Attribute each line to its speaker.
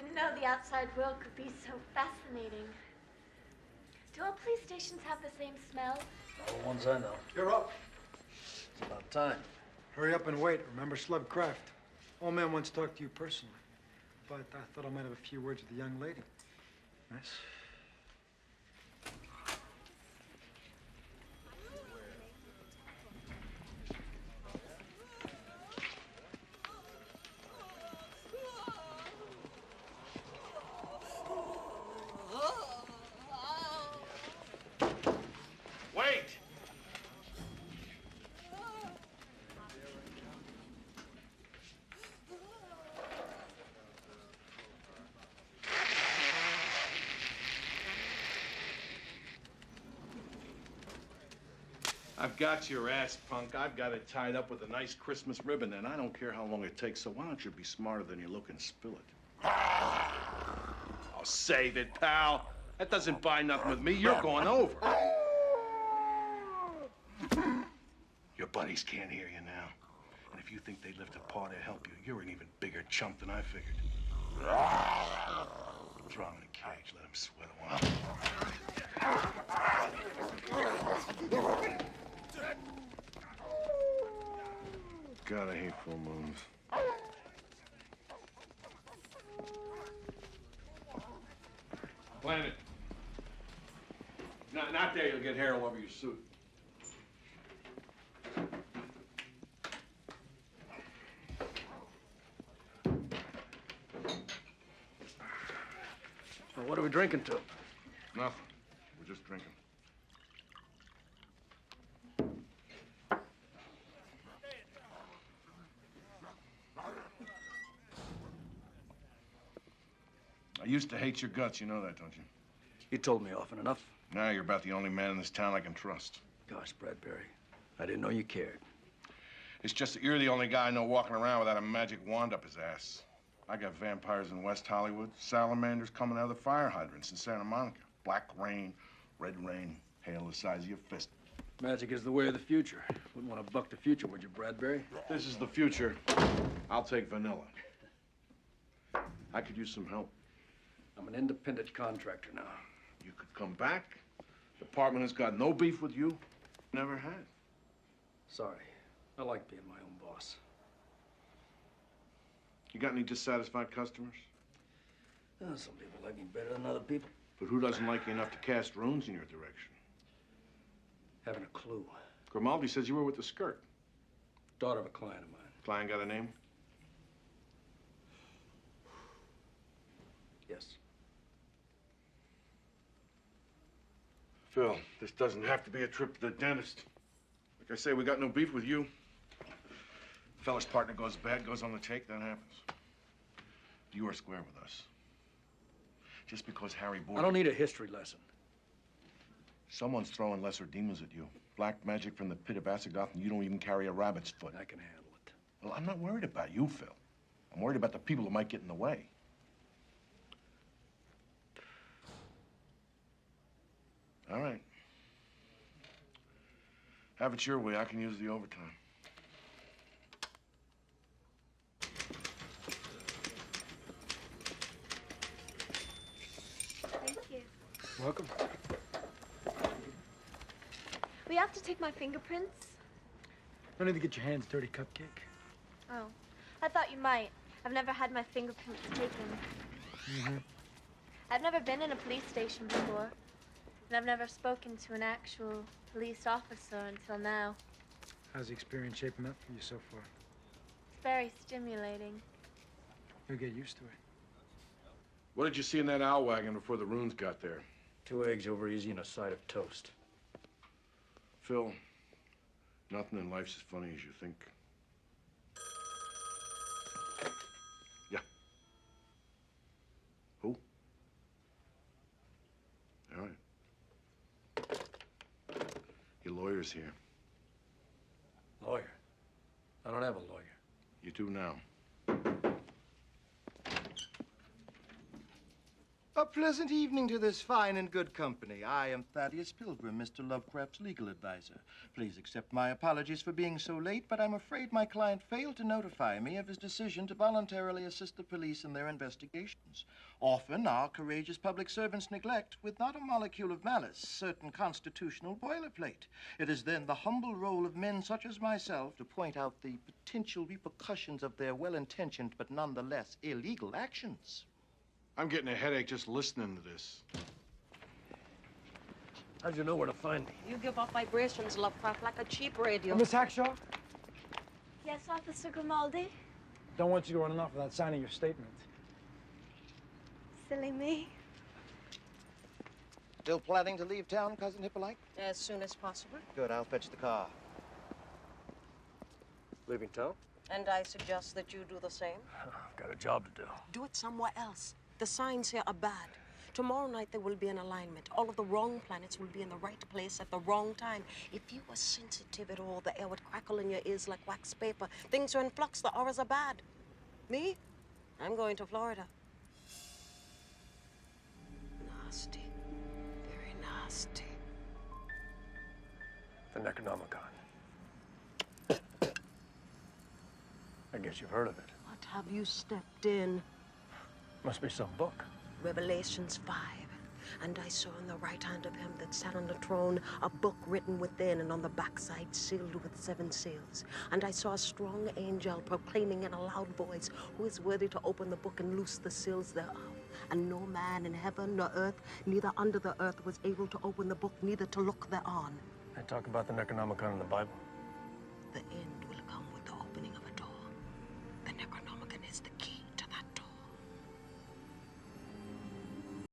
Speaker 1: Didn't know the outside world could be so fascinating. Do all police stations have the same smell?
Speaker 2: All the ones I know.
Speaker 3: You're up.
Speaker 2: It's about time.
Speaker 3: Hurry up and wait. Remember Lovecraft. Old man wants to talk to you personally. But I thought I might have a few words with the young lady. Yes?
Speaker 4: Wait! I've got your ass, punk. I've got it tied up with a nice Christmas ribbon, and I don't care how long it takes, so why don't you be smarter than you look and spill it? I'll save it, pal. That doesn't buy nothing with me. You're going over. Your buddies can't hear you now. And if you think they lift a paw to help you, you're an even bigger chump than I figured. Throw him in a cage, let him sweat a while. God, I hate full moons. Planet. Not there, you'll get hair all over your suit.
Speaker 2: Well, what are we drinking to?
Speaker 4: Nothing. We're just drinking. I used to hate your guts, you know that, don't you?
Speaker 2: You told me often enough.
Speaker 4: Now you're about the only man in this town I can trust.
Speaker 2: Gosh, Bradbury, I didn't know you cared.
Speaker 4: It's just that you're the only guy I know walking around without a magic wand up his ass. I got vampires in West Hollywood, salamanders coming out of the fire hydrants in Santa Monica. Black rain, red rain, hail the size of your fist.
Speaker 2: Magic is the way of the future. Wouldn't want to buck the future, would you, Bradbury?
Speaker 4: This is the future. I'll take vanilla. I could use some help.
Speaker 2: I'm an independent contractor now.
Speaker 4: You could come back. The department has got no beef with you. Never had.
Speaker 2: Sorry. I like being my own boss.
Speaker 4: You got any dissatisfied customers?
Speaker 2: Some people like me better than other people.
Speaker 4: But who doesn't like you enough to cast runes in your direction?
Speaker 2: Haven't a clue.
Speaker 4: Grimaldi says you were with the skirt.
Speaker 2: Daughter of a client of mine.
Speaker 4: Client got a name?
Speaker 2: Yes.
Speaker 4: Phil, this doesn't have to be a trip to the dentist. Like I say, we got no beef with you. Fella's partner goes bad, goes on the take, that happens. You are square with us. Just because Harry Boyd...
Speaker 2: I don't need a history lesson.
Speaker 4: Someone's throwing lesser demons at you. Black magic from the pit of Asagoth, and you don't even carry a rabbit's foot.
Speaker 2: I can handle it.
Speaker 4: Well, I'm not worried about you, Phil. I'm worried about the people who might get in the way. All right. Have it your way. I can use the overtime.
Speaker 1: Thank you.
Speaker 3: Welcome.
Speaker 1: We have to take my fingerprints?
Speaker 3: No need to get your hands dirty, Cupcake.
Speaker 1: Oh, I thought you might. I've never had my fingerprints taken.
Speaker 3: Mm-hmm.
Speaker 1: I've never been in a police station before. And I've never spoken to an actual police officer until now.
Speaker 3: How's the experience shaping up for you so far?
Speaker 1: It's very stimulating.
Speaker 3: You'll get used to it.
Speaker 4: What did you see in that owl wagon before the runes got there?
Speaker 2: 2 eggs over easy and a side of toast.
Speaker 4: Phil, nothing in life's as funny as you think. Yeah. Who? All right. Your lawyer's here.
Speaker 2: Lawyer? I don't have a lawyer.
Speaker 4: You do now.
Speaker 5: A pleasant evening to this fine and good company. I am Thaddeus Pilgrim, Mr. Lovecraft's legal advisor. Please accept my apologies for being so late, but I'm afraid my client failed to notify me of his decision to voluntarily assist the police in their investigations. Often, our courageous public servants neglect, with not a molecule of malice, certain constitutional boilerplate. It is then the humble role of men such as myself to point out the potential repercussions of their well-intentioned but nonetheless illegal actions.
Speaker 4: I'm getting a headache just listening to this.
Speaker 2: How'd you know where to find me?
Speaker 6: You give off vibrations, Lovecraft, like a cheap radio.
Speaker 3: Miss Hackshaw,
Speaker 1: Yes, Officer Grimaldi?
Speaker 3: don't want you to run off without signing your statement.
Speaker 1: Silly me.
Speaker 5: Still planning to leave town, Cousin Hippolyte?
Speaker 6: As soon as possible.
Speaker 5: Good, I'll fetch the car.
Speaker 2: Leaving town?
Speaker 6: And I suggest that you do the same.
Speaker 2: I've got a job to do.
Speaker 6: Do it somewhere else. The signs here are bad. Tomorrow night there will be an alignment. All of the wrong planets will be in the right place at the wrong time. If you were sensitive at all, the air would crackle in your ears like wax paper. Things are in flux, the auras are bad. Me? I'm going to Florida. Nasty. Very nasty.
Speaker 2: The Necronomicon. I guess you've heard of it.
Speaker 6: What have you stepped in?
Speaker 2: Must be some book.
Speaker 6: Revelations 5. And I saw in the right hand of him that sat on the throne a book written within, and on the backside sealed with 7 seals. And I saw a strong angel proclaiming in a loud voice, who is worthy to open the book and loose the seals thereof. And no man in heaven nor earth, neither under the earth, was able to open the book, neither to look thereon.
Speaker 2: They talk about the Necronomicon in the Bible.
Speaker 6: The end